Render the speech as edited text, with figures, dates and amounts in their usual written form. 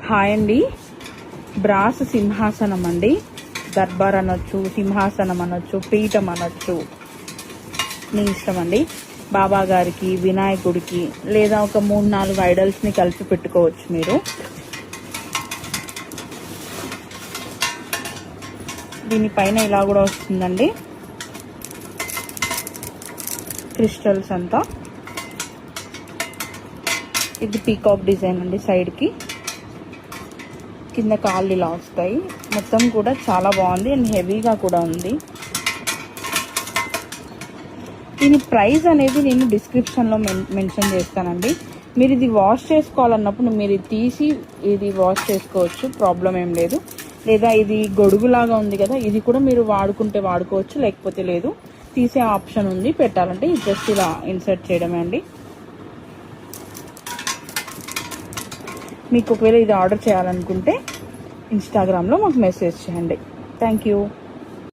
Hi అండి. Brass సింహాసనం అండి. దర్బార్ అనొచ్చు, సింహాసనం అనొచ్చు, పీఠం అనొచ్చు, మీ ఇష్టం అండి. బాబా గారికి, వినాయకుడికి, లేదా ఒక 3-4 ఐడల్స్ని కలిపి పెట్టుకోవచ్చు మీరు. దీనిపైన ఇలా కూడా వస్తుందండి క్రిస్టల్స్ అంతా. ఇది పీకాక్ డిజైన్ అండి. సైడ్కి కింద కాళ్ళు ఇలా వస్తాయి. మొత్తం కూడా చాలా బాగుంది అండ్ హెవీగా కూడా ఉంది. దీని ప్రైస్ అనేది నేను డిస్క్రిప్షన్లో మెన్షన్ చేస్తానండి. మీరు ఇది వాష్ చేసుకోవాలన్నప్పుడు మీరు ఇది తీసి ఇది వాష్ చేసుకోవచ్చు, ప్రాబ్లం ఏం లేదు. లేదా ఇది గొడుగులాగా ఉంది కదా, ఇది కూడా మీరు వాడుకుంటే వాడుకోవచ్చు, లేకపోతే లేదు. తీసే ఆప్షన్ ఉంది. పెట్టాలంటే జస్ట్ ఇలా ఇన్సర్ట్ చేయడమే అండి. మీకు ఒకవేళ ఇది ఆర్డర్ చేయాలనుకుంటే ఇన్స్టాగ్రామ్లో మాకు మెసేజ్ చేయండి. Thank you.